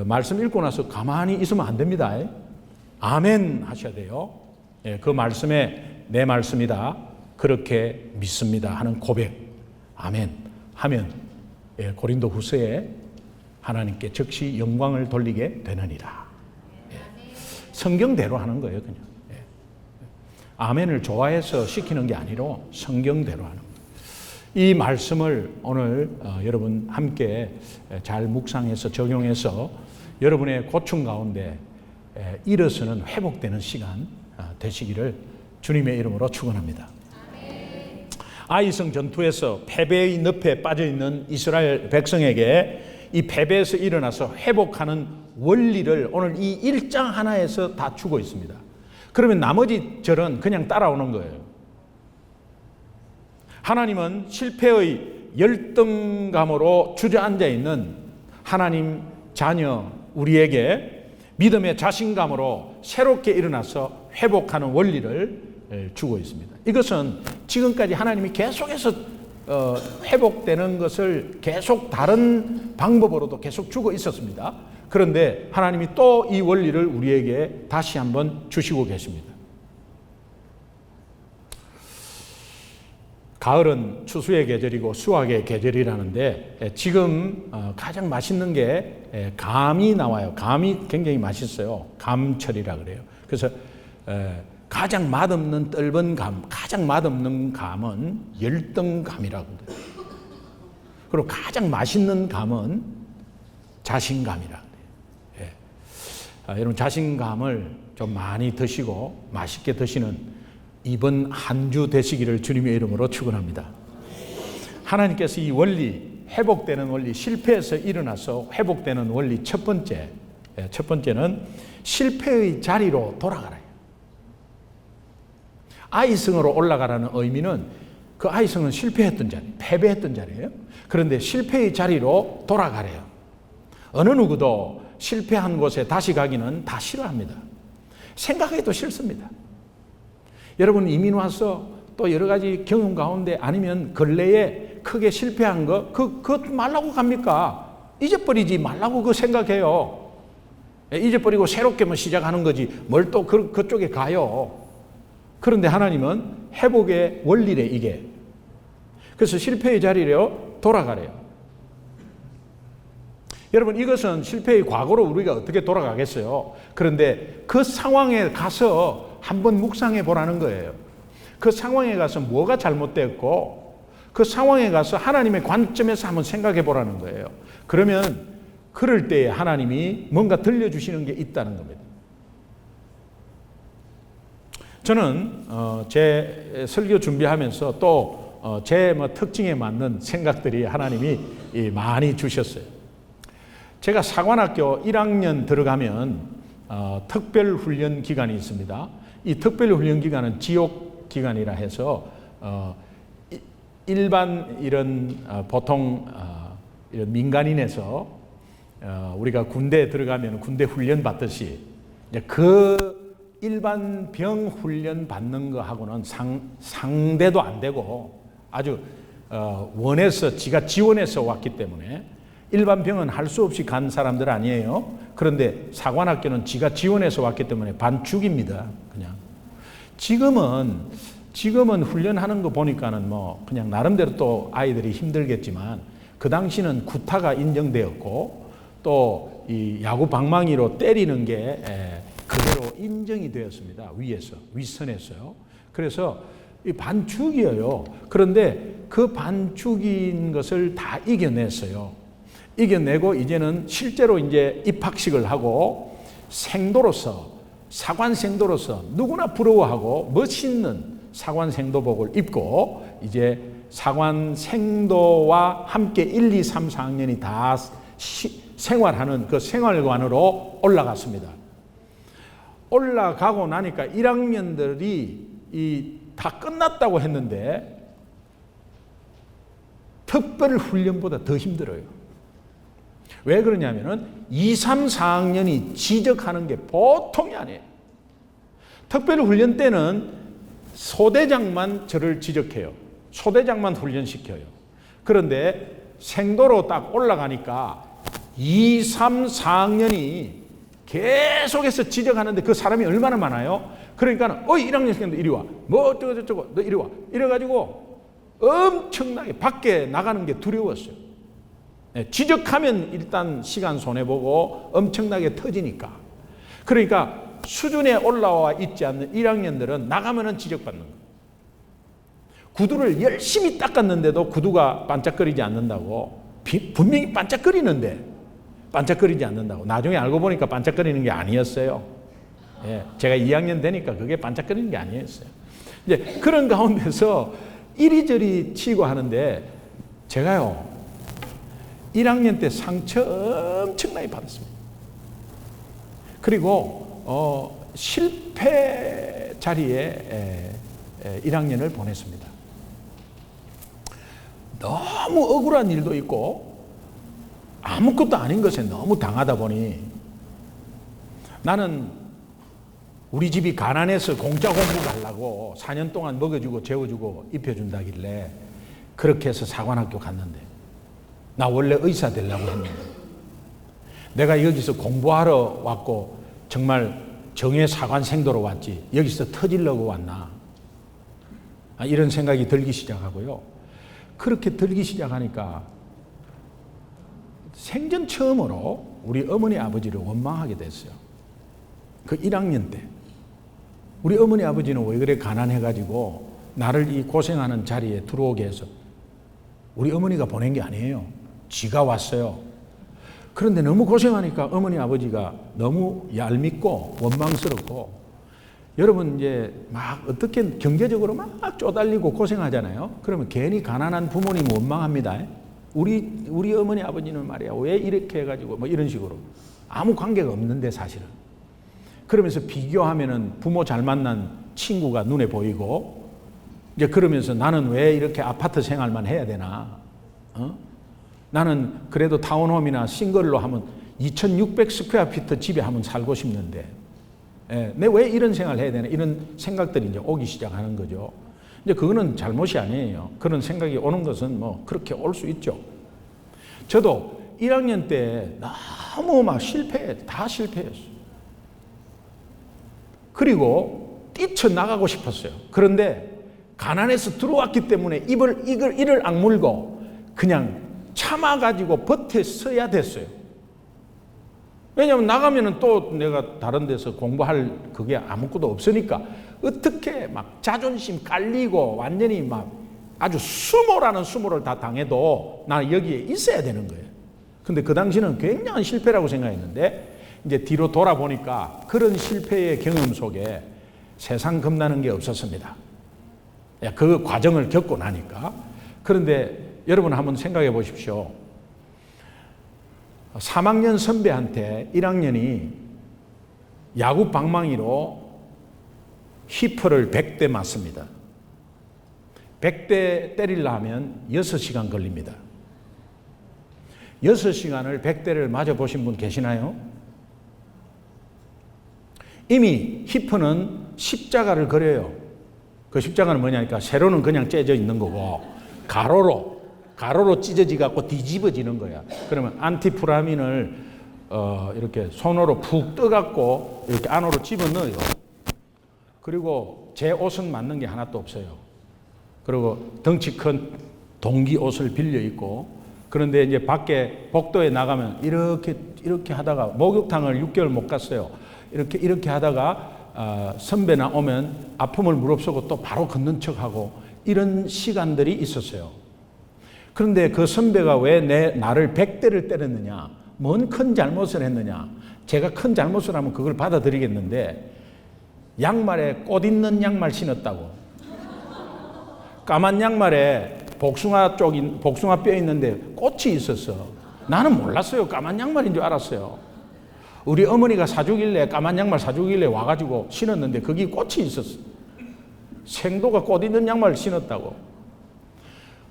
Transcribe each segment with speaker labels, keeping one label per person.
Speaker 1: 말씀 읽고 나서 가만히 있으면 안 됩니다. 아멘 하셔야 돼요. 그 말씀에 내 말씀이다, 그렇게 믿습니다 하는 고백, 아멘 하면 고린도 후서에 하나님께 즉시 영광을 돌리게 되느니라. 성경대로 하는 거예요. 그냥 아멘을 좋아해서 시키는 게 아니라 성경대로 하는 거예요. 이 말씀을 오늘 여러분 함께 잘 묵상해서 적용해서 여러분의 고충 가운데 일어서는 회복되는 시간 되시기를 주님의 이름으로 축원합니다. 아이성 전투에서 패배의 늪에 빠져있는 이스라엘 백성에게 이 패배에서 일어나서 회복하는 원리를 오늘 이 1장 하나에서 다 주고 있습니다. 그러면 나머지 절은 그냥 따라오는 거예요. 하나님은 실패의 열등감으로 주저앉아 있는 하나님 자녀 우리에게 믿음의 자신감으로 새롭게 일어나서 회복하는 원리를 주고 있습니다. 이것은 지금까지 하나님이 계속해서 회복되는 것을 계속 다른 방법으로도 계속 주고 있었습니다. 그런데 하나님이 또 이 원리를 우리에게 다시 한번 주시고 계십니다. 가을은 추수의 계절이고 수확의 계절이라는데 지금 가장 맛있는 게 감이 나와요. 감이 굉장히 맛있어요. 감철이라 그래요. 그래서 가장 맛없는 떫은 감, 가장 맛없는 감은 열등감이라고 그래요. 그리고 가장 맛있는 감은 자신감이라고 그래요. 여러분 자신감을 좀 많이 드시고 맛있게 드시는 이번 한 주 되시기를 주님의 이름으로 축원합니다. 하나님께서 이 원리, 회복되는 원리, 실패에서 일어나서 회복되는 원리 첫 번째는 실패의 자리로 돌아가라. 아이성으로 올라가라는 의미는 그 아이성은 실패했던 자리, 패배했던 자리예요. 그런데 실패의 자리로 돌아가래요. 어느 누구도 실패한 곳에 다시 가기는 다 싫어합니다. 생각해도 싫습니다. 여러분 이민 와서 또 여러 가지 경험 가운데 아니면 근래에 크게 실패한 거 그거 말라고 갑니까? 잊어버리지 말라고 그 생각해요. 잊어버리고 새롭게 뭐 시작하는 거지 뭘 또 그쪽에 가요. 그런데 하나님은 회복의 원리래 이게. 그래서 실패의 자리로 돌아가래요. 여러분 이것은 실패의 과거로 우리가 어떻게 돌아가겠어요? 그런데 그 상황에 가서 한번 묵상해 보라는 거예요. 그 상황에 가서 뭐가 잘못됐고 그 상황에 가서 하나님의 관점에서 한번 생각해 보라는 거예요. 그러면 그럴 때에 하나님이 뭔가 들려주시는 게 있다는 겁니다. 저는 제 설교 준비하면서 또 제 특징에 맞는 생각들이 하나님이 많이 주셨어요. 제가 사관학교 1학년 들어가면 특별훈련 기간이 있습니다. 이 특별훈련 기간은 지옥 기간이라 해서 일반 이런 보통 이런 민간인에서 우리가 군대에 들어가면 군대 훈련 받듯이 그 일반 병 훈련 받는 거하고는 상대도 안 되고 아주 원해서 지가 지원해서 왔기 때문에 일반 병은 할 수 없이 간 사람들 아니에요. 그런데 사관학교는 지가 지원해서 왔기 때문에 반죽입니다. 그냥 지금은 훈련하는 거 보니까는 뭐 그냥 나름대로 또 아이들이 힘들겠지만 그 당시는 구타가 인정되었고 또 이 야구 방망이로 때리는 게 그대로 인정이 되었습니다. 윗선에서요. 그래서 이 반죽이에요. 그런데 그 반죽인 것을 다 이겨냈어요. 이겨내고 이제는 실제로 이제 입학식을 하고 사관생도로서 누구나 부러워하고 멋있는 사관생도복을 입고 이제 사관생도와 함께 1, 2, 3, 4학년이 다 생활하는 그 생활관으로 올라갔습니다. 올라가고 나니까 1학년들이 다 끝났다고 했는데 특별 훈련보다 더 힘들어요. 왜 그러냐면은 2, 3, 4학년이 지적하는 게 보통이 아니에요. 특별 훈련 때는 소대장만 저를 지적해요. 소대장만 훈련시켜요. 그런데 생도로 딱 올라가니까 2, 3, 4학년이 계속해서 지적하는데 그 사람이 얼마나 많아요? 그러니까 1학년 생도 이리 와. 뭐 어쩌고 저쩌고 너 이리 와. 이래가지고 엄청나게 밖에 나가는 게 두려웠어요. 지적하면 일단 시간 손해보고 엄청나게 터지니까. 그러니까 수준에 올라와 있지 않는 1학년들은 나가면은 지적받는 거예요. 구두를 열심히 닦았는데도 구두가 반짝거리지 않는다고. 분명히 반짝거리는데 반짝거리지 않는다고. 나중에 알고 보니까 반짝거리는 게 아니었어요. 제가 2학년 되니까 그게 반짝거리는 게 아니었어요. 이제 그런 가운데서 이리저리 치고 하는데 제가요 1학년 때 상처 엄청나게 받았습니다. 그리고 실패 자리에 1학년을 보냈습니다. 너무 억울한 일도 있고 아무것도 아닌 것에 너무 당하다 보니 나는 우리 집이 가난해서 공짜 공부 가려고 4년 동안 먹여주고 재워주고 입혀준다길래 그렇게 해서 사관학교 갔는데 나 원래 의사 되려고 했는데 내가 여기서 공부하러 왔고 정말 정예 사관생도로 왔지 여기서 터지려고 왔나 이런 생각이 들기 시작하고요. 그렇게 들기 시작하니까 생전 처음으로 우리 어머니 아버지를 원망하게 됐어요. 그 1학년 때 우리 어머니 아버지는 왜 그래 가난해가지고 나를 이 고생하는 자리에 들어오게 해서 우리 어머니가 보낸 게 아니에요. 지가 왔어요. 그런데 너무 고생하니까 어머니 아버지가 너무 얄밉고 원망스럽고 여러분 이제 막 어떻게 경제적으로 막 쪼달리고 고생하잖아요. 그러면 괜히 가난한 부모님 원망합니다. 우리 어머니 아버지는 말이야 왜 이렇게 해가지고 뭐 이런 식으로 아무 관계가 없는데 사실은 그러면서 비교하면은 부모 잘 만난 친구가 눈에 보이고 이제 그러면서 나는 왜 이렇게 아파트 생활만 해야 되나? 나는 그래도 타운홈이나 싱글로 하면 2,600 스퀘어피트 집에 한번 살고 싶는데 내 왜 이런 생활 해야 되나? 이런 생각들이 이제 오기 시작하는 거죠. 이제 그거는 잘못이 아니에요. 그런 생각이 오는 것은 뭐 그렇게 올 수 있죠. 저도 1학년 때 너무 막 다 실패했어요. 그리고 뛰쳐나가고 싶었어요. 그런데 가난해서 들어왔기 때문에 이를 악물고 그냥 참아가지고 버텨 서야 됐어요. 왜냐하면 나가면은 또 내가 다른 데서 공부할 그게 아무것도 없으니까 어떻게 막 자존심 깔리고 완전히 막 아주 수모라는 수모를 다 당해도 나는 여기에 있어야 되는 거예요. 근데 그 당시는 굉장한 실패라고 생각했는데 이제 뒤로 돌아보니까 그런 실패의 경험 속에 세상 겁나는 게 없었습니다. 그 과정을 겪고 나니까. 그런데 여러분 한번 생각해 보십시오. 3학년 선배한테 1학년이 야구 방망이로 히퍼를 100대 맞습니다. 100대 때리려 하면 6시간 걸립니다. 6시간을 100대를 맞아보신 분 계시나요? 이미 히퍼는 십자가를 그려요. 그 십자가는 뭐냐니까 세로는 그냥 째져 있는 거고 가로로 찢어지 갖고 뒤집어지는 거야. 그러면 안티프라민을 이렇게 손으로 푹 떠갖고 이렇게 안으로 집어넣어요. 그리고 제 옷은 맞는 게 하나도 없어요. 그리고 덩치 큰 동기 옷을 빌려 입고 그런데 이제 밖에 복도에 나가면 이렇게 하다가 목욕탕을 6개월 못 갔어요. 이렇게 하다가 선배나 오면 아픔을 무릅쓰고 또 바로 걷는 척하고 이런 시간들이 있었어요. 그런데 그 선배가 왜 나를 100대를 때렸느냐? 뭔 큰 잘못을 했느냐? 제가 큰 잘못을 하면 그걸 받아들이겠는데 양말에 꽃 있는 양말 신었다고. 까만 양말에 복숭아 뼈 있는데 꽃이 있었어. 나는 몰랐어요. 까만 양말인 줄 알았어요. 우리 어머니가 사주길래 까만 양말 사주길래 와가지고 신었는데 거기 꽃이 있었어. 생도가 꽃 있는 양말을 신었다고.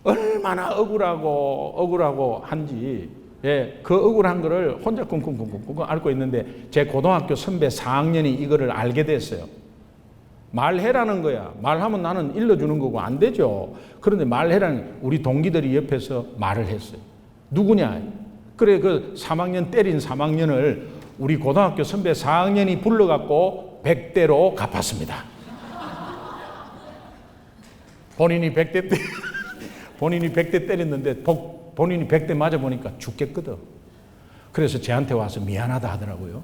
Speaker 1: 얼마나 억울하고 한지 그 억울한 거를 혼자 쿵쿵쿵쿵 앓고 있는데 제 고등학교 선배 4학년이 이거를 알게 됐어요. 말해라는 거야. 말하면 나는 일러주는 거고 안 되죠. 그런데 말해라는 우리 동기들이 옆에서 말을 했어요. 누구냐? 그래 그 3학년 때린 3학년을 우리 고등학교 선배 4학년이 불러갖고 100대로 갚았습니다. 본인이 100대 때렸는데 본인이 100대 맞아보니까 죽겠거든. 그래서 저한테 와서 미안하다 하더라고요.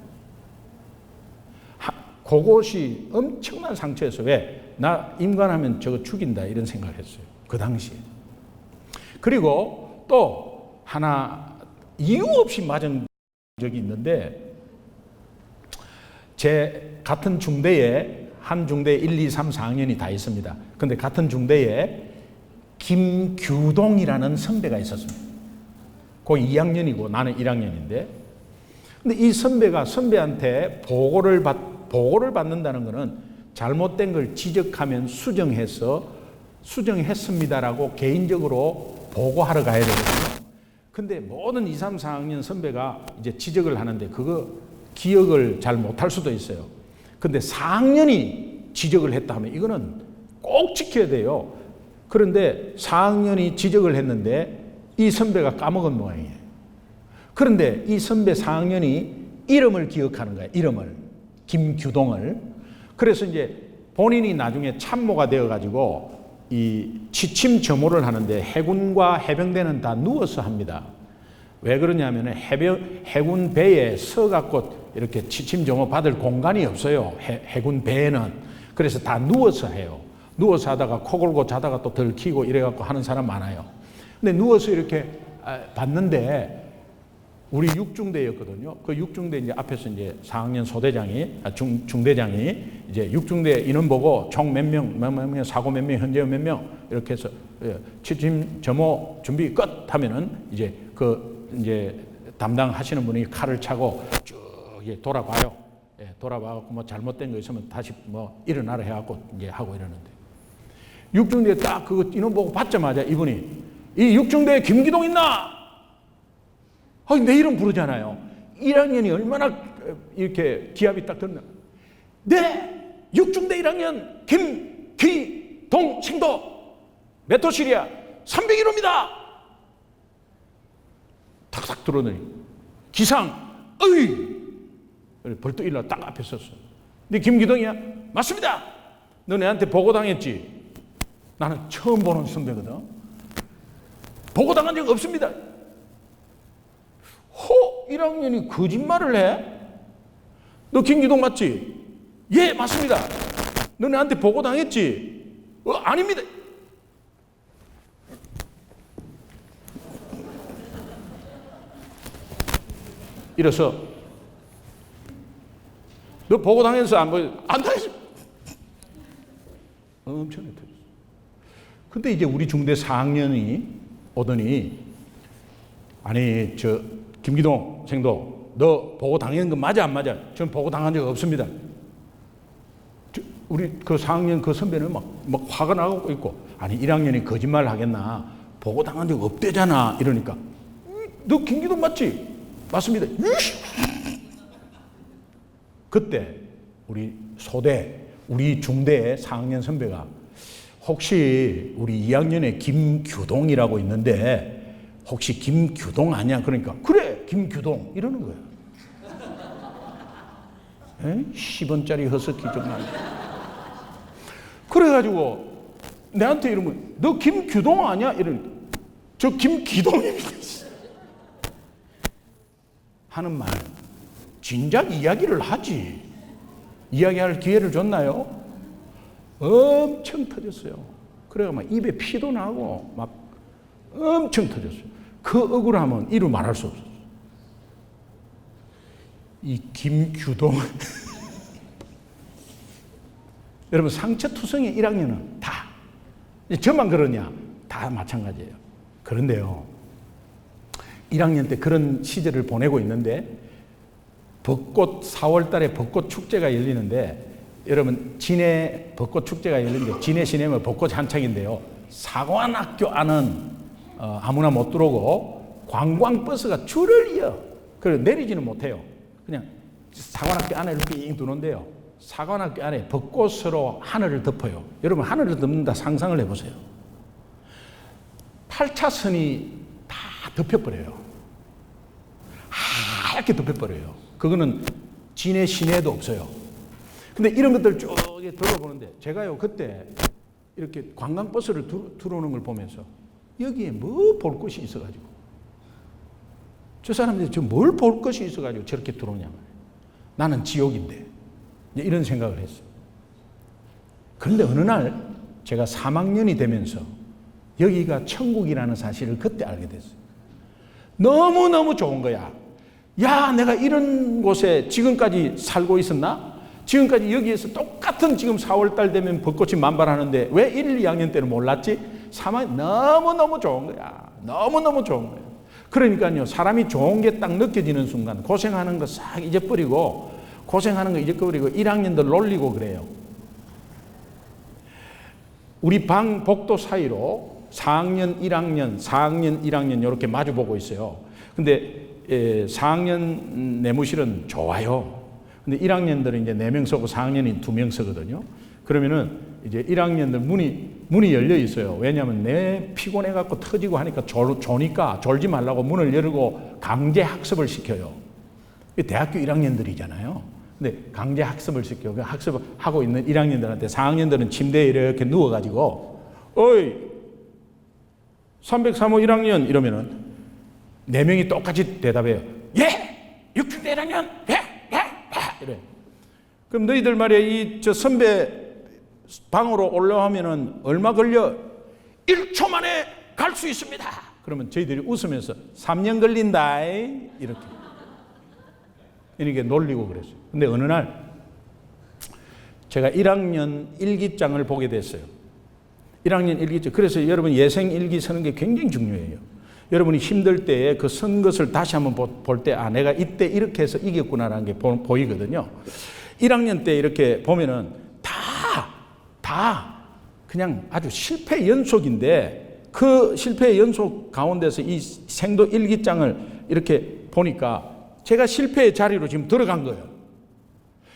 Speaker 1: 그것이 엄청난 상처였어요. 왜? 나 인간하면 저거 죽인다 이런 생각을 했어요. 그 당시에. 그리고 또 하나 이유 없이 맞은 적이 있는데 제 같은 중대에 한 중대에 1, 2, 3, 4학년이 다 있습니다. 근데 같은 중대에 김규동이라는 선배가 있었습니다. 그 2학년이고 나는 1학년인데 근데 이 선배가 선배한테 보고를 받는다는 것은 잘못된 걸 지적하면 수정했습니다라고 개인적으로 보고하러 가야 되거든요. 근데 모든 2, 3, 4학년 선배가 이제 지적을 하는데 그거 기억을 잘 못할 수도 있어요. 근데 4학년이 지적을 했다 하면 이거는 꼭 지켜야 돼요. 그런데 4학년이 지적을 했는데 이 선배가 까먹은 모양이에요. 그런데 이 선배 4학년이 이름을 기억하는 거예요. 이름을. 김규동을. 그래서 이제 본인이 나중에 참모가 되어가지고 이 취침 점호를 하는데 해군과 해병대는 다 누워서 합니다. 왜 그러냐면 해군 배에 서갖고 이렇게 취침 점호 받을 공간이 없어요. 해군 배에는. 그래서 다 누워서 해요. 누워서 하다가 코 골고 자다가 또 들키고 이래갖고 하는 사람 많아요. 근데 누워서 이렇게 봤는데 우리 6중대였거든요. 그 6중대 이제 앞에서 이제 4학년 소대장이, 중대장이 이제 6중대 인원 보고 총 몇 명, 사고 몇 명, 현재 몇 명, 이렇게 해서 취침 점호 준비 끝 하면은 이제 이제 담당하시는 분이 칼을 차고 쭉 돌아봐요. 예, 돌아봐갖고 뭐 잘못된 거 있으면 다시 뭐 일어나라 해갖고 이제 하고 이러는데 6중대에 딱 그거 인원 보고 받자마자 이분이 이 6중대에 김기동 있나? 내 이름 부르잖아요. 1학년이 얼마나 이렇게 기합이 딱 들나. 네, 6중대 1학년 김기동 생도 몇 호실이야? 301호입니다. 탁탁 들어오더니 기상, 벌떡 일어나 딱 앞에 섰어. 네 김기동이야? 맞습니다. 너 내한테 보고당했지? 나는 처음 보는 선배거든. 보고당한 적 없습니다. 1학년이 거짓말을 해? 너 김기동 맞지? 예, 맞습니다. 너 내한테 보고당했지? 아닙니다. 이래서 너 보고당해서 안 당했어. 엄청나게 터졌어. 근데 이제 우리 중대 4학년이 오더니 아니 김기동 생도 너 보고 당한 거 맞아 안 맞아? 저는 보고 당한 적 없습니다. 우리 그 4학년 그 선배는 막 화가 나고 있고 아니 1학년이 거짓말 하겠나? 보고 당한 적 없대잖아. 이러니까 너 김기동 맞지? 맞습니다. 그때 우리 중대의 4학년 선배가 혹시 우리 2학년에 김규동이라고 있는데 혹시 김규동 아니야? 그러니까 그래 김규동 이러는 거야. 10원짜리 허스키 좀 나네. 그래가지고 내한테 이러면 너 김규동 아니야? 이러니까 저 김기동입니다. 하는 말 진작 이야기를 하지. 이야기할 기회를 줬나요? 엄청 터졌어요. 그래가 막 입에 피도 나고 막 엄청 터졌어요. 그 억울함은 이루 말할 수 없었어요. 이 김규동 여러분 상처투성이 1학년은 다 저만 그러냐? 다 마찬가지예요. 그런데요 1학년 때 그런 시절을 보내고 있는데 벚꽃 4월 달에 벚꽃 축제가 열리는데 여러분 진해 벚꽃 축제가 열리는데 진해 시내면 벚꽃 한창인데요. 사관학교 안은 아무나 못 들어오고 관광버스가 줄을 이어. 그래서 내리지는 못해요. 그냥 사관학교 안에 빙 두는데요. 사관학교 안에 벚꽃으로 하늘을 덮어요. 여러분 하늘을 덮는다 상상을 해보세요. 8차선이 다 덮여버려요. 하얗게 덮여버려요. 그거는 진해 시내에도 없어요. 근데 이런 것들 쭉 들어보는데 제가요 그때 이렇게 관광버스를 들어오는 걸 보면서 여기에 뭐 볼 것이 있어가지고 저 사람들이 저 뭘 볼 것이 있어가지고 저렇게 들어오냐 말이에요. 나는 지옥인데 이런 생각을 했어요. 그런데 어느 날 제가 3학년이 되면서 여기가 천국이라는 사실을 그때 알게 됐어요. 너무너무 좋은 거야. 야, 내가 이런 곳에 지금까지 살고 있었나? 지금까지 여기에서 똑같은 지금 4월달 되면 벚꽃이 만발하는데 왜 1, 2학년 때는 몰랐지? 3학년 너무너무 좋은 거야. 너무너무 좋은 거야. 그러니까요, 사람이 좋은 게 딱 느껴지는 순간 고생하는 거 싹 잊어버리고 고생하는 거 잊어버리고 1학년들 놀리고 그래요. 우리 방 복도 사이로 4학년, 1학년, 4학년, 1학년 이렇게 마주보고 있어요. 근데 4학년 내무실은 좋아요. 근데 1학년들은 이제 4명 서고 4학년이 2명 서거든요. 그러면은 이제 1학년들 문이 열려 있어요. 왜냐하면 내 피곤해갖고 터지고 하니까 조니까 졸지 말라고 문을 열고 강제 학습을 시켜요. 대학교 1학년들이잖아요. 근데 강제 학습을 시켜. 그 학습하고 있는 1학년들한테 4학년들은 침대에 이렇게 누워가지고, 어이, 303호 1학년 이러면은 4명이 똑같이 대답해요. 예! 6중대 1학년! 예! 예! 예! 이래. 그럼 너희들 말이야, 저 선배 방으로 올라오면은 얼마 걸려? 1초 만에 갈 수 있습니다. 그러면 저희들이 웃으면서 3년 걸린다. 이렇게. 이렇게 놀리고 그랬어요. 근데 어느 날 제가 1학년 일기장을 보게 됐어요. 1학년 일기장. 그래서 여러분 예생 일기 쓰는 게 굉장히 중요해요. 여러분이 힘들 때에 그 쓴 것을 다시 한번 볼 때, 아, 내가 이때 이렇게 해서 이겼구나라는 게 보이거든요. 1학년 때 이렇게 보면은 다 그냥 아주 실패 연속인데 그 실패 연속 가운데서 이 생도 일기장을 이렇게 보니까 제가 실패의 자리로 지금 들어간 거예요.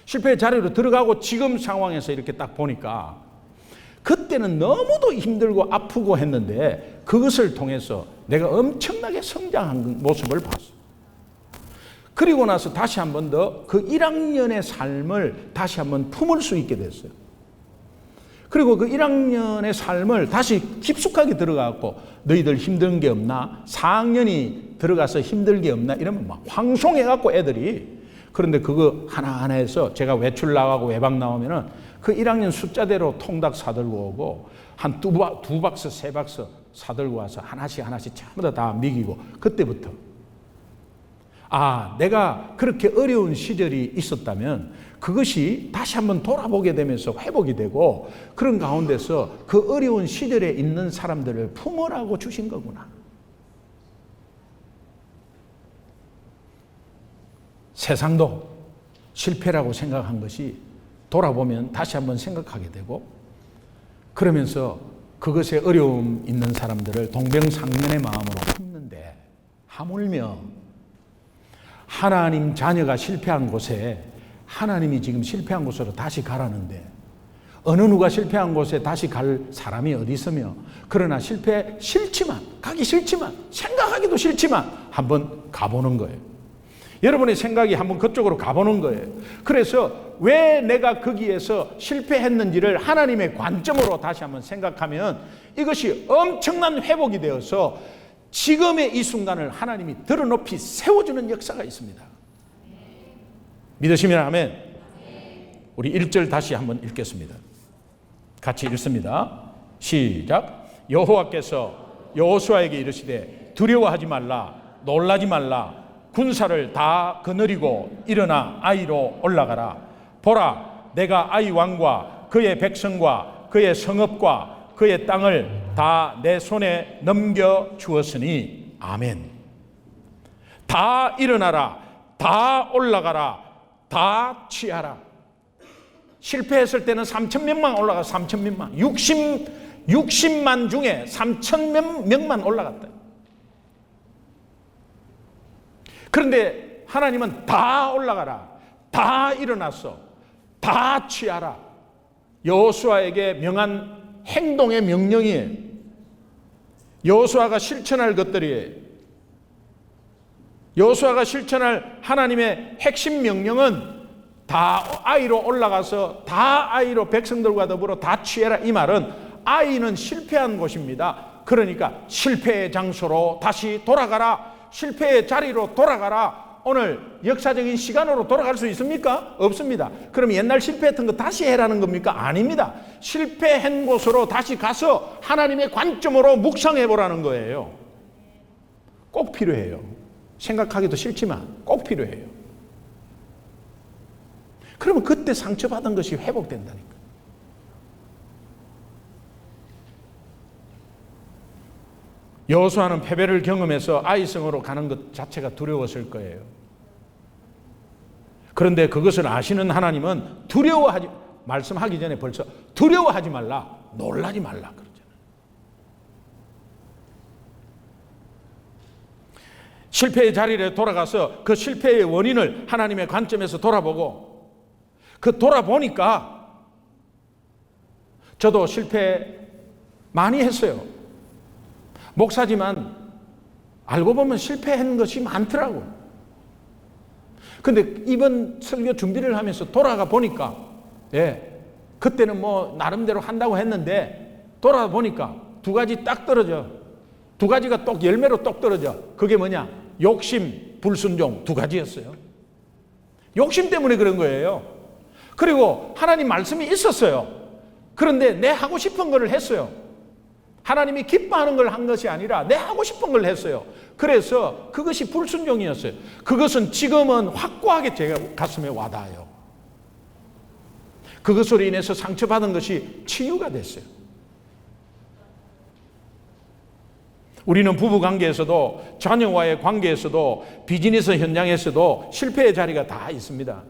Speaker 1: 실패의 자리로 들어가고 지금 상황에서 이렇게 딱 보니까 그때는 너무도 힘들고 아프고 했는데 그것을 통해서 내가 엄청나게 성장한 모습을 봤어요. 그리고 나서 다시 한 번 더 그 1학년의 삶을 다시 한번 품을 수 있게 됐어요. 그리고 그 1학년의 삶을 다시 깊숙하게 들어가고 너희들 힘든 게 없나? 4학년이 들어가서 힘들 게 없나? 이러면 막 황송해갖고 애들이. 그런데 그거 하나하나 해서 제가 외출 나가고 외박 나오면은 그 1학년 숫자대로 통닭 사들고 오고 한 두 박스, 세 박스 사들고 와서 하나씩 전부 다 먹이고 그때부터 아, 내가 그렇게 어려운 시절이 있었다면 그것이 다시 한번 돌아보게 되면서 회복이 되고 그런 가운데서 그 어려운 시절에 있는 사람들을 품으라고 주신 거구나. 세상도 실패라고 생각한 것이 돌아보면 다시 한번 생각하게 되고 그러면서 그것에 어려움 있는 사람들을 동병상련의 마음으로 품는데 하물며 하나님 자녀가 실패한 곳에 하나님이 지금 실패한 곳으로 다시 가라는데 어느 누가 실패한 곳에 다시 갈 사람이 어디 있으며 그러나 가기 싫지만 생각하기도 싫지만 한번 가보는 거예요. 여러분의 생각이 한번 그쪽으로 가보는 거예요. 그래서 왜 내가 거기에서 실패했는지를 하나님의 관점으로 다시 한번 생각하면 이것이 엄청난 회복이 되어서 지금의 이 순간을 하나님이 들어높이 세워주는 역사가 있습니다. 믿으시면 아멘. 우리 1절 다시 한번 읽겠습니다. 같이 읽습니다. 시작. 여호와께서 여호수아에게 이르시되 두려워하지 말라 놀라지 말라 군사를 다 거느리고 일어나 아이로 올라가라. 보라 내가 아이 왕과 그의 백성과 그의 성읍과 그의 땅을 다 내 손에 넘겨 주었으니 아멘. 다 일어나라 다 올라가라 다 취하라. 실패했을 때는 3,000명만 올라가 3,000명만 60만 중에 3,000명만 올라갔다. 그런데 하나님은 다 올라가라 다 일어났어 다 취하라. 여호수아에게 명한 행동의 명령이에요. 여호수아가 실천할 것들이에요. 여호수아가 실천할 하나님의 핵심 명령은 다 아이로 올라가서 다 아이로 백성들과 더불어 다 취해라. 이 말은 아이는 실패한 곳입니다. 그러니까 실패의 장소로 다시 돌아가라. 실패의 자리로 돌아가라. 오늘 역사적인 시간으로 돌아갈 수 있습니까? 없습니다. 그럼 옛날 실패했던 거 다시 해라는 겁니까? 아닙니다. 실패한 곳으로 다시 가서 하나님의 관점으로 묵상해 보라는 거예요. 꼭 필요해요. 생각하기도 싫지만 꼭 필요해요. 그러면 그때 상처받은 것이 회복된다니까. 여호수아는 패배를 경험해서 아이성으로 가는 것 자체가 두려웠을 거예요. 그런데 그것을 아시는 하나님은 말씀하기 전에 벌써 두려워하지 말라, 놀라지 말라 그러잖아요. 실패의 자리에 돌아가서 그 실패의 원인을 하나님의 관점에서 돌아보고, 그 돌아보니까 저도 실패 많이 했어요. 목사지만 알고 보면 실패한 것이 많더라고. 근데 이번 설교 준비를 하면서 돌아가 보니까, 그때는 뭐 나름대로 한다고 했는데 돌아보니까 두 가지 딱 떨어져. 두 가지가 똑 열매로 똑 떨어져. 그게 뭐냐? 욕심, 불순종 두 가지였어요. 욕심 때문에 그런 거예요. 그리고 하나님 말씀이 있었어요. 그런데 내 하고 싶은 거를 했어요. 하나님이 기뻐하는 걸 한 것이 아니라 내 하고 싶은 걸 했어요. 그래서 그것이 불순종이었어요. 그것은 지금은 확고하게 제 가슴에 와닿아요. 그것으로 인해서 상처받은 것이 치유가 됐어요. 우리는 부부관계에서도, 자녀와의 관계에서도, 비즈니스 현장에서도 실패의 자리가 다 있습니다.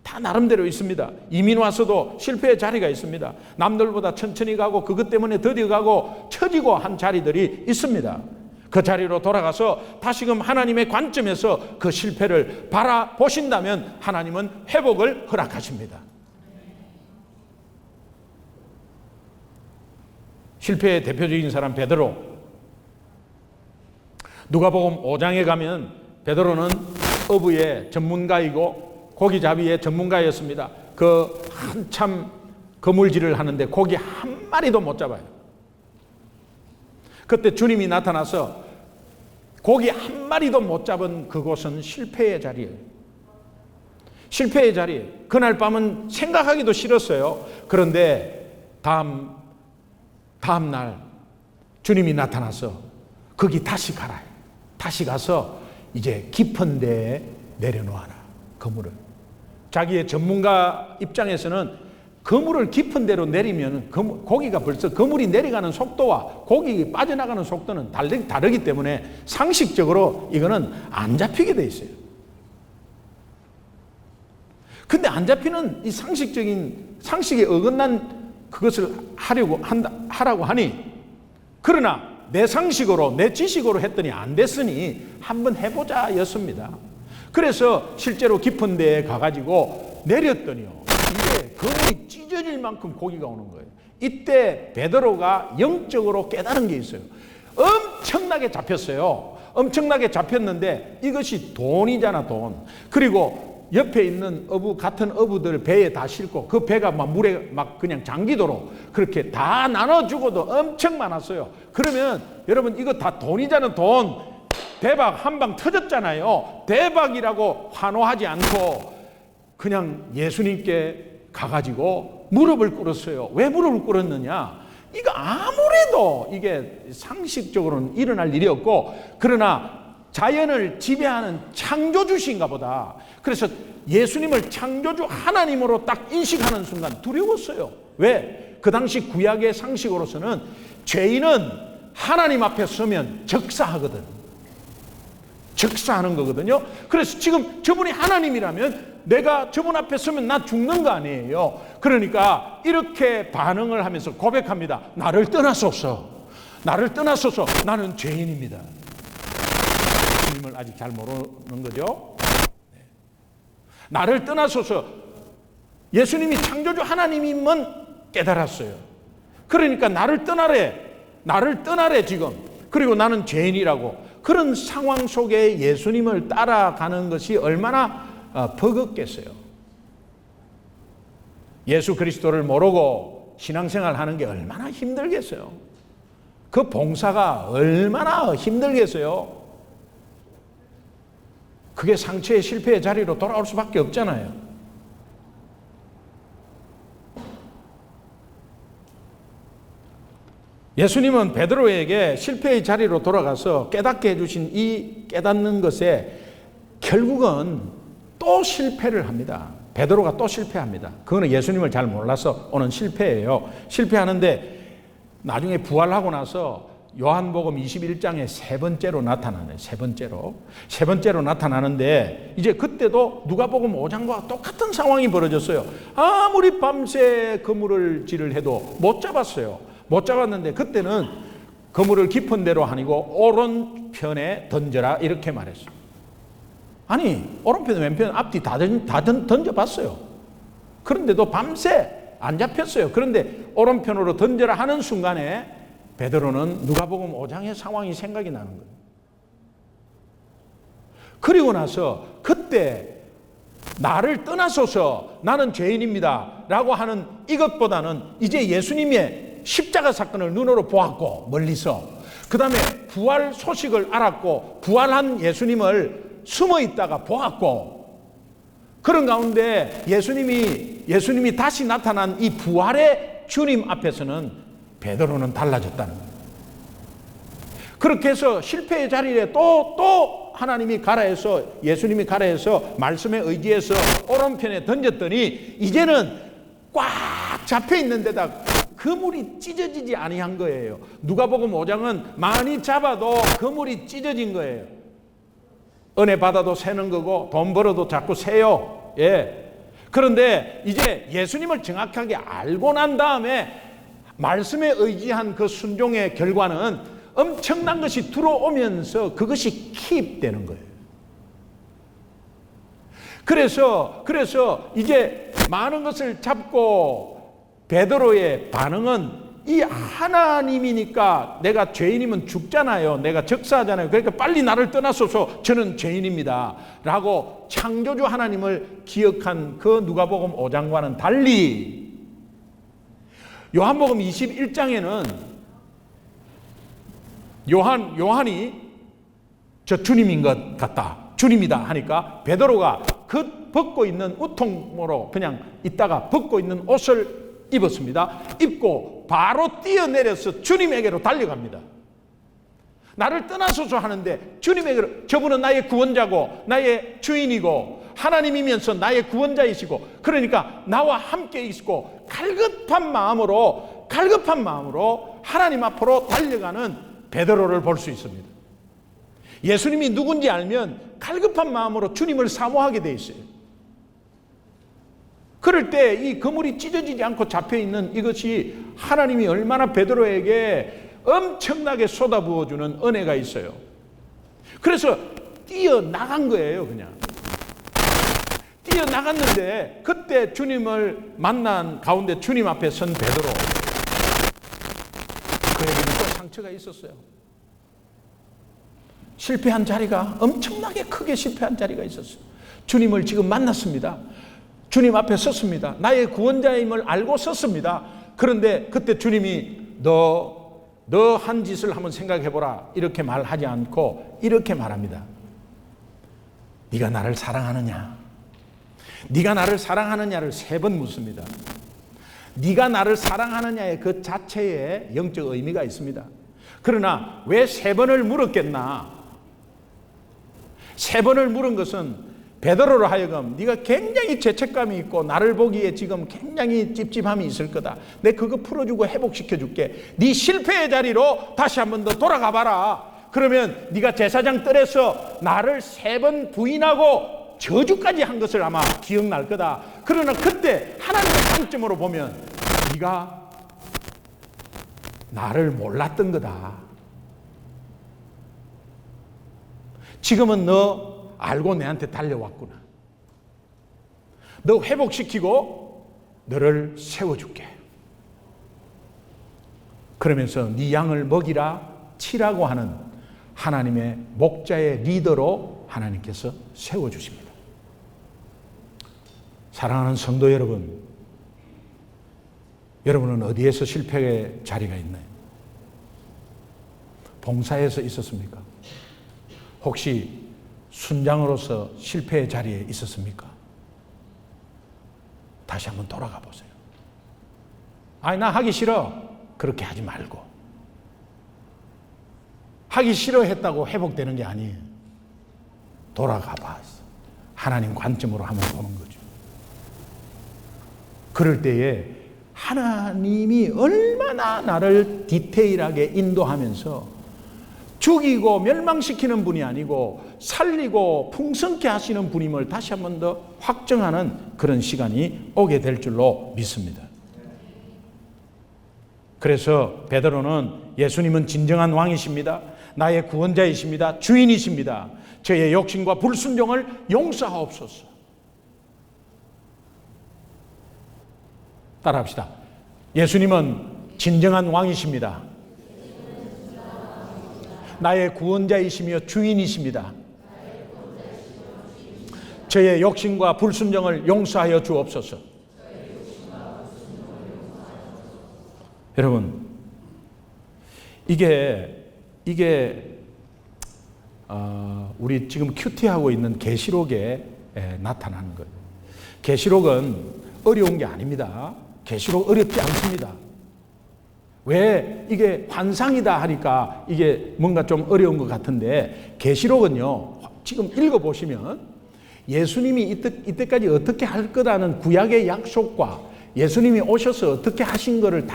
Speaker 1: 다 나름대로 있습니다. 이민 와서도 실패의 자리가 있습니다. 남들보다 천천히 가고 그것 때문에 더뎌 가고 처지고 한 자리들이 있습니다. 그 자리로 돌아가서 다시금 하나님의 관점에서 그 실패를 바라보신다면 하나님은 회복을 허락하십니다. 실패의 대표적인 사람 베드로. 누가복음 5장에 가면 베드로는 어부의 전문가이고 고기잡이의 전문가였습니다. 그 한참 그물질을 하는데 고기 한 마리도 못 잡아요. 그때 주님이 나타나서 고기 한 마리도 못 잡은 그곳은 실패의 자리예요. 실패의 자리. 그날 밤은 생각하기도 싫었어요. 그런데 다음 날 주님이 나타나서 거기 다시 가라. 다시 가서 이제 깊은 데에 내려놓아라. 그물을. 자기의 전문가 입장에서는 그물을 깊은 데로 내리면 고기가 벌써 그물이 내려가는 속도와 고기 빠져나가는 속도는 다르기 때문에 상식적으로 이거는 안 잡히게 돼 있어요. 근데 안 잡히는 이 상식에 어긋난 그것을 하라고 하니, 그러나 내 상식으로 내 지식으로 했더니 안 됐으니 한번 해보자 였습니다. 그래서 실제로 깊은 데에 가가지고 내렸더니요, 이게 거의 찢어질 만큼 고기가 오는 거예요. 이때 베드로가 영적으로 깨달은 게 있어요. 엄청나게 잡혔어요. 엄청나게 잡혔는데 이것이 돈이잖아, 돈. 그리고 옆에 있는 같은 어부들 배에 다 싣고 그 배가 막 물에 막 그냥 잠기도록 그렇게 다 나눠주고도 엄청 많았어요. 그러면 여러분 이거 다 돈이잖아, 돈. 대박 한 방 터졌잖아요. 대박이라고 환호하지 않고 그냥 예수님께 가가지고 무릎을 꿇었어요. 왜 무릎을 꿇었느냐? 이거 아무래도 이게 상식적으로는 일어날 일이었고, 그러나 자연을 지배하는 창조주신가 보다. 그래서 예수님을 창조주 하나님으로 딱 인식하는 순간 두려웠어요. 왜? 그 당시 구약의 상식으로서는 죄인은 하나님 앞에 서면 적사하거든. 적사하는 거거든요. 그래서 지금 저분이 하나님이라면 내가 저분 앞에 서면 나 죽는 거 아니에요. 그러니까 이렇게 반응을 하면서 고백합니다. 나를 떠나소서. 나를 떠나소서. 나는 죄인입니다. 주님을 아직 잘 모르는 거죠. 네. 나를 떠나소서. 예수님이 창조주 하나님임은 깨달았어요. 그러니까 나를 떠나래 지금. 그리고 나는 죄인이라고. 그런 상황 속에 예수님을 따라가는 것이 얼마나 버겁겠어요. 예수 그리스도를 모르고 신앙생활 하는 게 얼마나 힘들겠어요. 그 봉사가 얼마나 힘들겠어요. 그게 상처의 실패의 자리로 돌아올 수밖에 없잖아요. 예수님은 베드로에게 실패의 자리로 돌아가서 깨닫게 해주신 이 깨닫는 것에 결국은 또 실패를 합니다. 베드로가 또 실패합니다. 그거는 예수님을 잘 몰라서 오는 실패예요. 실패하는데 나중에 부활하고 나서 요한복음 21장에 세 번째로 나타나네요. 세 번째로 나타나는데 이제 그때도 누가복음 5장과 똑같은 상황이 벌어졌어요. 아무리 밤새 그물을 질을 해도 못 잡았어요. 못 잡았는데 그때는 그물을 깊은 데로 아니고 오른편에 던져라 이렇게 말했어요. 아니 오른편 왼편 앞뒤 다 던져봤어요. 그런데도 밤새 안 잡혔어요. 그런데 오른편으로 던져라 하는 순간에 베드로는 누가복음 5장의 상황이 생각이 나는 거예요. 그리고 나서 그때 나를 떠나소서 나는 죄인입니다 라고 하는 이것보다는 이제 예수님의 십자가 사건을 눈으로 보았고 멀리서 그 다음에 부활 소식을 알았고 부활한 예수님을 숨어 있다가 보았고 그런 가운데 예수님이 다시 나타난 이 부활의 주님 앞에서는 베드로는 달라졌다는 거예요. 그렇게 해서 실패의 자리에 또 하나님이 가라해서 예수님이 가라해서 말씀에 의지해서 오른편에 던졌더니 이제는 꽉 잡혀 있는 데다 그물이 찢어지지 아니한 거예요. 누가복음 5장은 많이 잡아도 그물이 찢어진 거예요. 은혜 받아도 새는 거고 돈 벌어도 자꾸 새요. 예. 그런데 이제 예수님을 정확하게 알고 난 다음에 말씀에 의지한 그 순종의 결과는 엄청난 것이 들어오면서 그것이 킵되는 거예요. 그래서 이제 많은 것을 잡고 베드로의 반응은 이 하나님이니까 내가 죄인이면 죽잖아요. 내가 적사하잖아요. 그러니까 빨리 나를 떠나소서 저는 죄인입니다 라고 창조주 하나님을 기억한 그 누가복음 5장과는 달리 요한복음 21장에는 요한이 저 주님인 것 같다. 주님이다 하니까 베드로가 그 벗고 있는 우통으로 그냥 있다가 벗고 있는 옷을 입었습니다. 입고 바로 뛰어내려서 주님에게로 달려갑니다. 나를 떠나소서 하는데 주님에게로 저분은 나의 구원자고 나의 주인이고 하나님이면서 나의 구원자이시고 그러니까 나와 함께 있고 갈급한 마음으로 하나님 앞으로 달려가는 베드로를 볼 수 있습니다. 예수님이 누군지 알면 갈급한 마음으로 주님을 사모하게 돼 있어요. 그럴 때 이 그물이 찢어지지 않고 잡혀있는 이것이 하나님이 얼마나 베드로에게 엄청나게 쏟아부어주는 은혜가 있어요. 그래서 뛰어나간 거예요. 그냥 뛰어나갔는데 그때 주님을 만난 가운데 주님 앞에 선 베드로, 그에게는 또 상처가 있었어요. 실패한 자리가 엄청나게 크게 실패한 자리가 있었어요. 주님을 지금 만났습니다. 주님 앞에 섰습니다. 나의 구원자임을 알고 섰습니다. 그런데 그때 주님이 너 한 짓을 한번 생각해보라 이렇게 말하지 않고 이렇게 말합니다. 네가 나를 사랑하느냐? 네가 나를 사랑하느냐를 3번 묻습니다. 네가 나를 사랑하느냐의 그 자체에 영적 의미가 있습니다. 그러나 왜 3번을 물었겠나? 3번을 물은 것은 베드로로 하여금 네가 굉장히 죄책감이 있고 나를 보기에 지금 굉장히 찝찝함이 있을 거다. 내가 그거 풀어주고 회복시켜줄게. 네 실패의 자리로 다시 한 번 더 돌아가 봐라. 그러면 네가 제사장 뜰에서 나를 3번 부인하고 저주까지 한 것을 아마 기억날 거다. 그러나 그때 하나님의 관점으로 보면 네가 나를 몰랐던 거다. 지금은 너 알고 내한테 달려왔구나. 너 회복시키고 너를 세워줄게. 그러면서 네 양을 먹이라 치라고 하는 하나님의 목자의 리더로 하나님께서 세워주십니다. 사랑하는 성도 여러분, 여러분은 어디에서 실패의 자리가 있나요? 봉사에서 있었습니까? 혹시 순장으로서 실패의 자리에 있었습니까? 다시 한번 돌아가 보세요. 아니, 나 하기 싫어. 그렇게 하지 말고. 하기 싫어했다고 회복되는 게 아니에요. 돌아가 봐. 하나님 관점으로 한번 보는 거죠. 그럴 때에 하나님이 얼마나 나를 디테일하게 인도하면서 죽이고 멸망시키는 분이 아니고 살리고 풍성케 하시는 분임을 다시 한 번 더 확정하는 그런 시간이 오게 될 줄로 믿습니다. 그래서 베드로는 예수님은 진정한 왕이십니다. 나의 구원자이십니다. 주인이십니다. 저의 욕심과 불순종을 용서하옵소서. 따라합시다. 예수님은 진정한 왕이십니다. 나의 구원자이시며 주인이십니다. 저의 욕심과 불순종을 용서하여 주옵소서. 여러분, 이게 우리 지금 큐티하고 있는 계시록에 나타나는 거예요. 계시록은 어려운 게 아닙니다. 계시록 어렵지 않습니다. 왜 이게 환상이다 하니까 이게 뭔가 좀 어려운 것 같은데, 계시록은요 지금 읽어보시면 예수님이 이때까지 어떻게 할 거라는 구약의 약속과 예수님이 오셔서 어떻게 하신 거를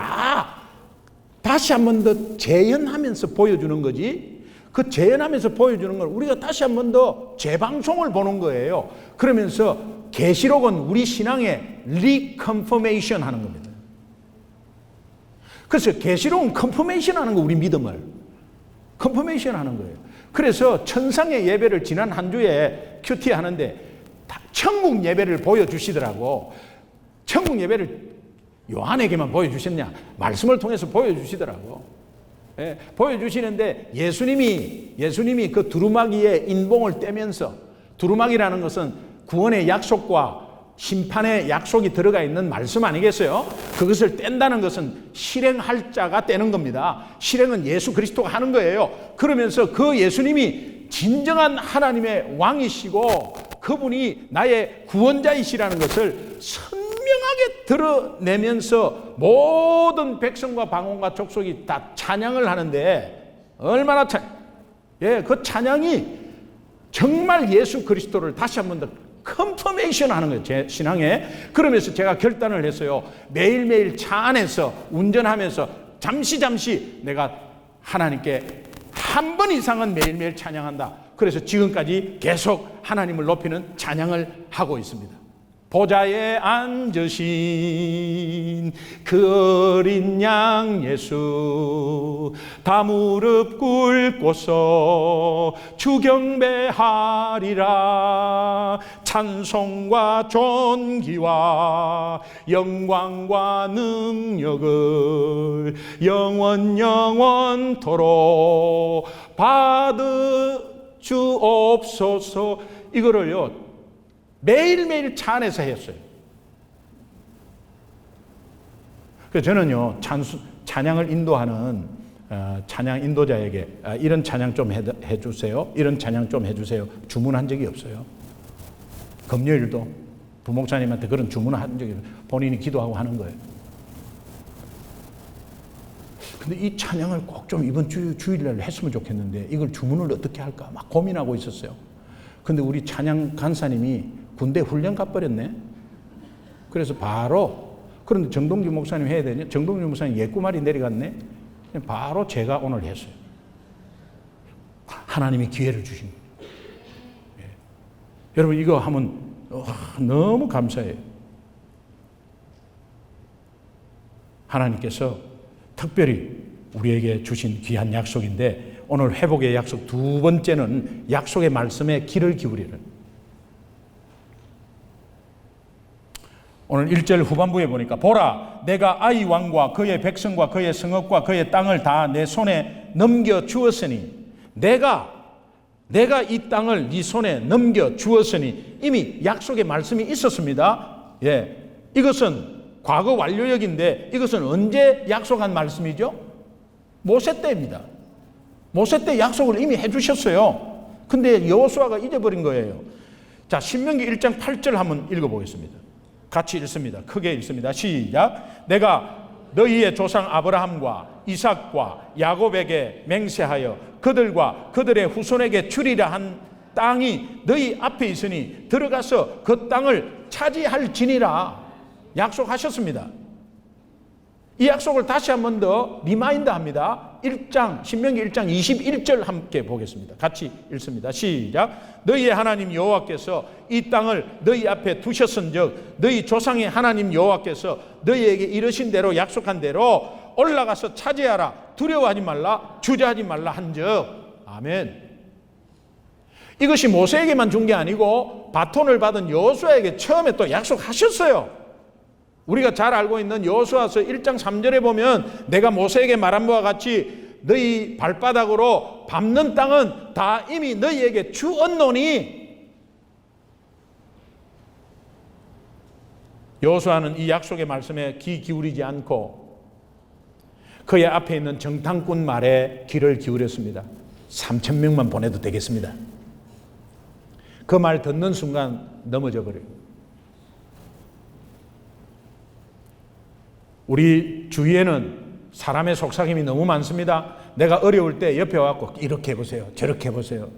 Speaker 1: 다시 한 번 더 재현하면서 보여주는 거지, 그 재현하면서 보여주는 걸 우리가 다시 한 번 더 재방송을 보는 거예요. 그러면서 계시록은 우리 신앙의 리컨퍼메이션 하는 겁니다. 그래서 계시록은 컨퍼메이션 하는 거, 우리 믿음을 컨퍼메이션 하는 거예요. 그래서 천상의 예배를 지난 한 주에 큐티 하는데 천국 예배를 보여주시더라고. 천국 예배를 요한에게만 보여주셨냐? 말씀을 통해서 보여주시더라고. 예, 보여주시는데 예수님이 그 두루마기의 인봉을 떼면서, 두루마기라는 것은 구원의 약속과 심판의 약속이 들어가 있는 말씀 아니겠어요? 그것을 뗀다는 것은 실행할 자가 떼는 겁니다. 실행은 예수 그리스도가 하는 거예요. 그러면서 그 예수님이 진정한 하나님의 왕이시고 그분이 나의 구원자이시라는 것을 선명하게 드러내면서 모든 백성과 방언과 족속이 다 찬양을 하는데, 얼마나 그 찬양이 정말 예수 그리스도를 다시 한 번 더 컨퍼메이션 하는 거예요, 제 신앙에. 그러면서 제가 결단을 했어요. 매일매일 차 안에서 운전하면서 잠시 내가 하나님께 한 번 이상은 매일매일 찬양한다. 그래서 지금까지 계속 하나님을 높이는 찬양을 하고 있습니다. 보좌에 앉으신 그 어린 양 예수, 다 무릎 꿇고서 주 경배하리라. 찬송과 존귀와 영광과 능력을 영원토록 받으주옵소서. 이거를요 매일매일 차 안에서 했어요. 그래서 저는요 찬양을 인도하는 찬양 인도자에게 이런 찬양 좀 해주세요, 이런 찬양 좀 해주세요 주문한 적이 없어요. 금요일도 부목사님한테 그런 주문을 한 적이 없어요. 본인이 기도하고 하는 거예요. 근데 이 찬양을 꼭 좀 이번 주일날 했으면 좋겠는데 이걸 주문을 어떻게 할까 막 고민하고 있었어요. 근데 우리 찬양 간사님이 군대 훈련 가버렸네. 그래서 바로, 그런데 정동규 목사님 해야 되냐? 정동규 목사님 예꾸말이 내려갔네. 바로 제가 오늘 했어요. 하나님이 기회를 주신 거예요. 예. 여러분 이거 하면 너무 감사해요. 하나님께서 특별히 우리에게 주신 귀한 약속인데, 오늘 회복의 약속 두 번째는 약속의 말씀에 귀를 기울이는. 오늘 1절 후반부에 보니까, 보라 내가 아이 왕과 그의 백성과 그의 성읍과 그의 땅을 다 내 손에 넘겨 주었으니 내가 이 땅을 네 손에 넘겨 주었으니 이미 약속의 말씀이 있었습니다. 예, 이것은 과거 완료역인데 이것은 언제 약속한 말씀이죠? 모세 때입니다. 모세 때 약속을 이미 해주셨어요. 근데 여호수아가 잊어버린 거예요. 자, 신명기 1장 8절 한번 읽어보겠습니다. 같이 읽습니다. 크게 읽습니다. 시작. 내가 너희의 조상 아브라함과 이삭과 야곱에게 맹세하여 그들과 그들의 후손에게 주리라 한 땅이 너희 앞에 있으니 들어가서 그 땅을 차지할지니라 약속하셨습니다. 이 약속을 다시 한 번 더 리마인드 합니다. 신명기 1장 21절 함께 보겠습니다. 같이 읽습니다. 시작. 너희의 하나님 여호와께서 이 땅을 너희 앞에 두셨은즉 너희 조상의 하나님 여호와께서 너희에게 이르신 대로 약속한 대로 올라가서 차지하라. 두려워하지 말라. 주저하지 말라 한즉. 아멘. 이것이 모세에게만 준 게 아니고 바톤을 받은 여호수아에게 처음에 또 약속하셨어요. 우리가 잘 알고 있는 여호수아서 1장 3절에 보면 내가 모세에게 말한 바와 같이 너희 발바닥으로 밟는 땅은 다 이미 너희에게 주었노니. 여호수아는 이 약속의 말씀에 귀 기울이지 않고 그의 앞에 있는 정탐꾼 말에 귀를 기울였습니다. 3,000명만 보내도 되겠습니다. 그 말 듣는 순간 넘어져 버려요. 우리 주위에는 사람의 속삭임이 너무 많습니다. 내가 어려울 때 옆에 와서 이렇게 해보세요. 저렇게 해보세요.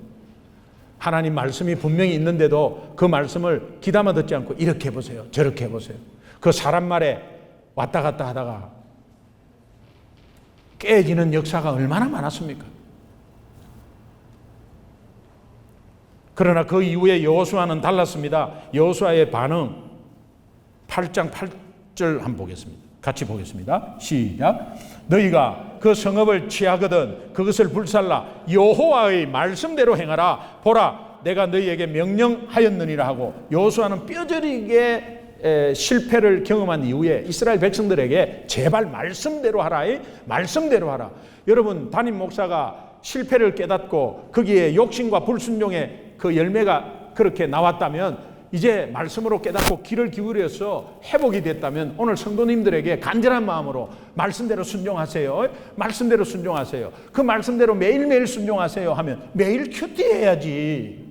Speaker 1: 하나님 말씀이 분명히 있는데도 그 말씀을 귀담아 듣지 않고 이렇게 해보세요. 저렇게 해보세요. 그 사람 말에 왔다 갔다 하다가 깨지는 역사가 얼마나 많았습니까? 그러나 그 이후에 여호수아는 달랐습니다. 여호수아의 반응 8장 8절 한번 보겠습니다. 같이 보겠습니다. 시작. 너희가 그 성읍을 취하거든 그것을 불살라 여호와의 말씀대로 행하라. 보라 내가 너희에게 명령하였느니라 하고 여호수아는 뼈저리게 실패를 경험한 이후에 이스라엘 백성들에게 제발 말씀대로 하라. 말씀대로 하라. 여러분 담임 목사가 실패를 깨닫고 거기에 욕심과 불순종의 그 열매가 그렇게 나왔다면 이제 말씀으로 깨닫고 귀를 기울여서 회복이 됐다면 오늘 성도님들에게 간절한 마음으로 말씀대로 순종하세요. 말씀대로 순종하세요. 그 말씀대로 매일매일 순종하세요 하면 매일 큐티 해야지.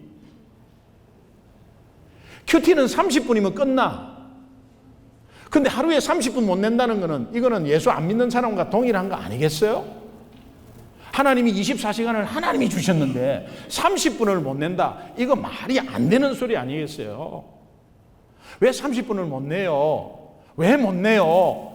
Speaker 1: 큐티는 30분이면 끝나. 근데 하루에 30분 못 낸다는 거는 이거는 예수 안 믿는 사람과 동일한 거 아니겠어요? 하나님이 24시간을 하나님이 주셨는데 30분을 못 낸다. 이거 말이 안 되는 소리 아니겠어요? 왜 30분을 못 내요? 왜 못 내요?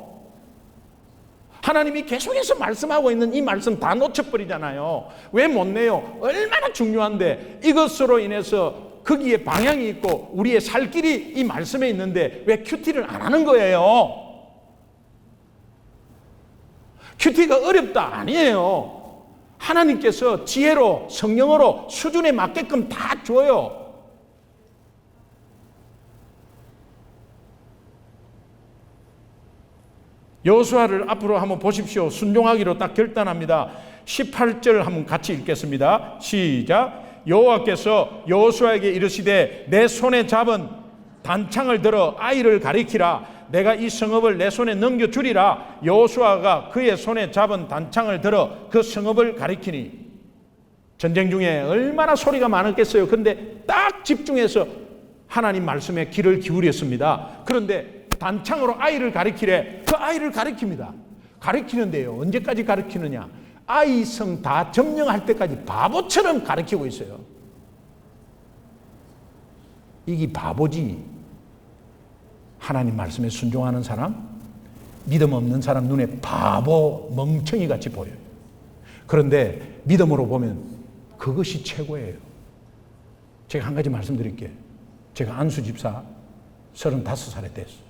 Speaker 1: 하나님이 계속해서 말씀하고 있는 이 말씀 다 놓쳐버리잖아요. 왜 못 내요? 얼마나 중요한데 이것으로 인해서 거기에 방향이 있고 우리의 살 길이 이 말씀에 있는데 왜 큐티를 안 하는 거예요? 큐티가 어렵다 아니에요. 하나님께서 지혜로 성령으로 수준에 맞게끔 다 줘요. 여호수아를 앞으로 한번 보십시오. 순종하기로 딱 결단합니다. 18절 한번 같이 읽겠습니다. 시작. 여호와께서 여호수아에게 이르시되 내 손에 잡은 단창을 들어 아이를 가리키라. 내가 이 성읍을 내 손에 넘겨주리라. 여호수아가 그의 손에 잡은 단창을 들어 그 성읍을 가리키니. 전쟁 중에 얼마나 소리가 많았겠어요. 근데 딱 집중해서 하나님 말씀에 귀를 기울였습니다. 그런데 단창으로 아이를 가리키래. 그 아이를 가리킵니다. 가리키는데요. 언제까지 가리키느냐? 아이성 다 점령할 때까지 바보처럼 가리키고 있어요. 이게 바보지. 하나님 말씀에 순종하는 사람, 믿음 없는 사람 눈에 바보 멍청이 같이 보여요. 그런데 믿음으로 보면 그것이 최고예요. 제가 한 가지 말씀드릴게요. 제가 안수 집사 35살에 됐어요.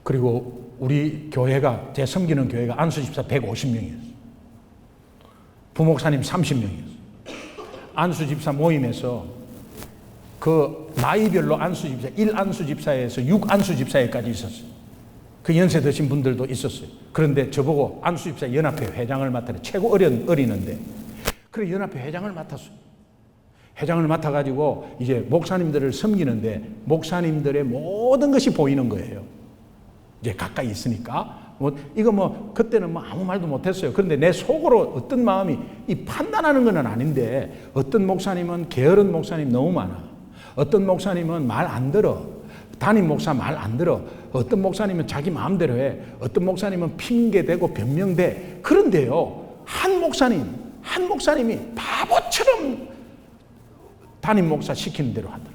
Speaker 1: 그리고 우리 교회가, 제 섬기는 교회가 안수 집사 150명이었어요. 부목사님 30명이었어요. 안수 집사 모임에서 그 나이별로 안수 집사, 1안수 집사에서 6안수 집사에까지 있었어요. 그 연세 드신 분들도 있었어요. 그런데 저보고 안수집사 연합회 회장을 맡으래. 최고 어린데. 그래 연합회 회장을 맡았어요. 회장을 맡아가지고 이제 목사님들을 섬기는데 목사님들의 모든 것이 보이는 거예요. 이제 가까이 있으니까. 이거 그때는 아무 말도 못했어요. 그런데 내 속으로 어떤 마음이 이 판단하는 건 아닌데 어떤 목사님은 게으른 목사님 너무 많아. 어떤 목사님은 말 안 들어. 담임 목사 말 안 들어. 어떤 목사님은 자기 마음대로 해. 어떤 목사님은 핑계대고 변명돼. 그런데요, 한 목사님이 바보처럼 담임 목사 시키는 대로 하더라.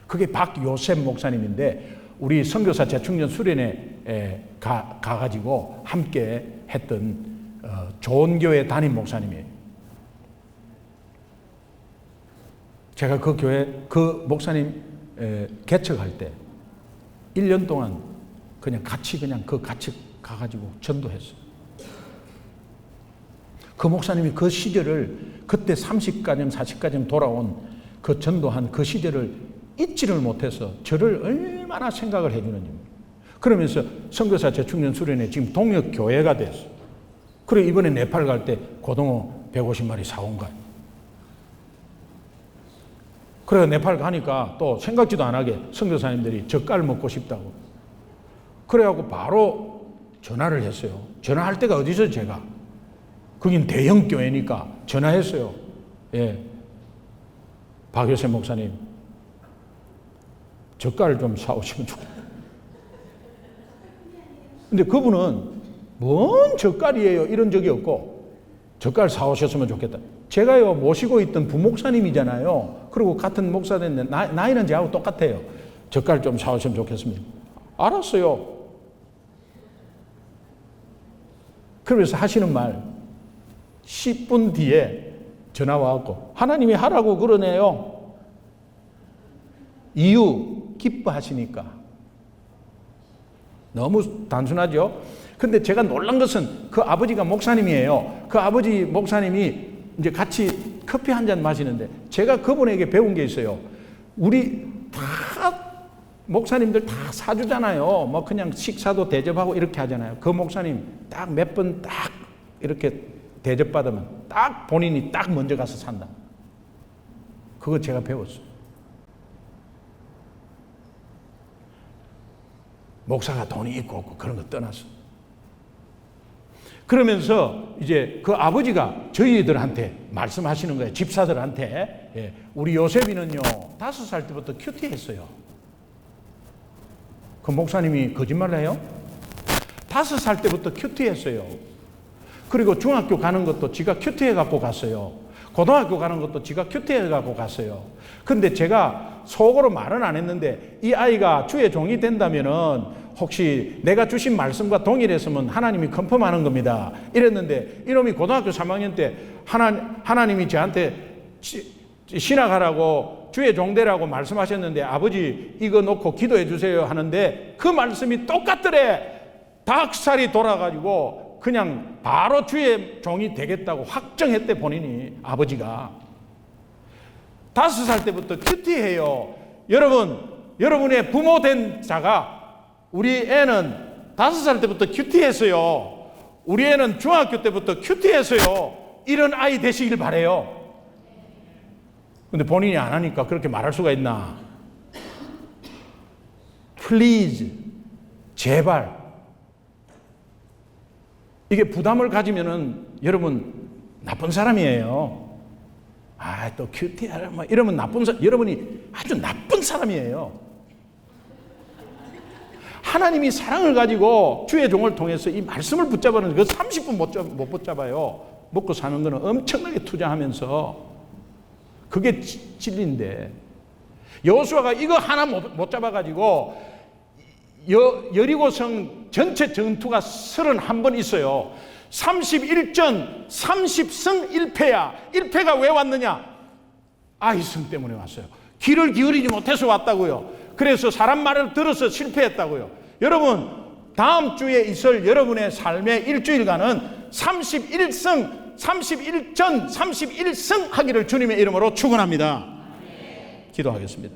Speaker 1: 그게 박요셉 목사님인데 우리 선교사 재충전 수련회 가가지고 함께 했던 좋은 교회 담임 목사님이에요. 제가 그 교회 그 목사님 개척할 때 1년 동안 같이 가가지고 전도했어요. 그 목사님이 그 시절을 그때 30가정 40가정 돌아온 그 전도한 그 시절을 잊지를 못해서 저를 얼마나 생각을 해주는지. 그러면서 선교사 재충전 수련회 지금 동역 교회가 됐어. 그래 이번에 네팔 갈 때 고등어 150마리 사온 거야. 그래 네팔 가니까 또 생각지도 안 하게 선교사님들이 젓갈 먹고 싶다고. 그래갖고 바로 전화를 했어요. 전화할 때가 어디서 제가. 거긴 대형 교회니까 전화했어요. 예, 박요셉 목사님 젓갈 좀 사오시면 좋겠다. 근데 그분은 뭔 젓갈이에요 이런 적이 없고 젓갈 사오셨으면 좋겠다. 제가요 모시고 있던 부목사님이잖아요. 그리고 같은 목사인데 나이는 저하고 똑같아요. 젓갈 좀 사오시면 좋겠습니다. 알았어요. 그러면서 하시는 말 10분 뒤에 전화 와갖고 하나님이 하라고 그러네요. 이유 기뻐하시니까. 너무 단순하죠. 근데 제가 놀란 것은 그 아버지가 목사님이에요. 그 아버지 목사님이 이제 같이 커피 한 잔 마시는데 제가 그분에게 배운 게 있어요. 우리 다 목사님들 다 사주잖아요. 그냥 식사도 대접하고 이렇게 하잖아요. 그 목사님 딱 몇 번 딱 이렇게 대접받으면 딱 본인이 딱 먼저 가서 산다. 그거 제가 배웠어요. 목사가 돈이 있고 없고 그런 거 떠났어. 그러면서 이제 그 아버지가 저희들한테 말씀하시는 거예요. 집사들한테. 예, 우리 요셉이는요 5살 때부터 큐티했어요. 그 목사님이 거짓말을 해요? 5살 때부터 큐티했어요. 그리고 중학교 가는 것도 지가 큐티해 갖고 갔어요. 고등학교 가는 것도 지가 큐티해 갖고 갔어요. 근데 제가 속으로 말은 안 했는데 이 아이가 주의 종이 된다면은 혹시 내가 주신 말씀과 동일했으면 하나님이 컨펌하는 겁니다. 이랬는데 이놈이 고등학교 3학년 때 하나님이 저한테 신학하라고 주의 종되라고 말씀하셨는데 아버지 이거 놓고 기도해 주세요 하는데 그 말씀이 똑같더래. 닭살이 돌아가지고 그냥 바로 주의 종이 되겠다고 확정했대. 본인이 아버지가 5살 때부터 큐티해요. 여러분의 부모 된 자가 우리 애는 5살 때부터 큐티했어요. 우리 애는 중학교 때부터 큐티했어요. 이런 아이 되시길 바래요. 근데 본인이 안 하니까 그렇게 말할 수가 있나? Please, 제발. 이게 부담을 가지면은 여러분 나쁜 사람이에요. 또 큐티하라 이러면 여러분이 아주 나쁜 사람이에요. 하나님이 사랑을 가지고 주의 종을 통해서 이 말씀을 붙잡아는 그 30분 못 붙잡아요. 먹고 사는 거는 엄청나게 투자하면서 그게 진리인데 여호수아가 이거 하나 못 잡아가지고 여리고성 전체 전투가 31번 있어요. 31전 30승 1패야. 1패가 왜 왔느냐? 아이성 때문에 왔어요. 귀를 기울이지 못해서 왔다고요. 그래서 사람 말을 들어서 실패했다고요. 여러분 다음 주에 있을 여러분의 삶의 일주일간은 31전 31승 하기를 주님의 이름으로 축원합니다. 기도하겠습니다.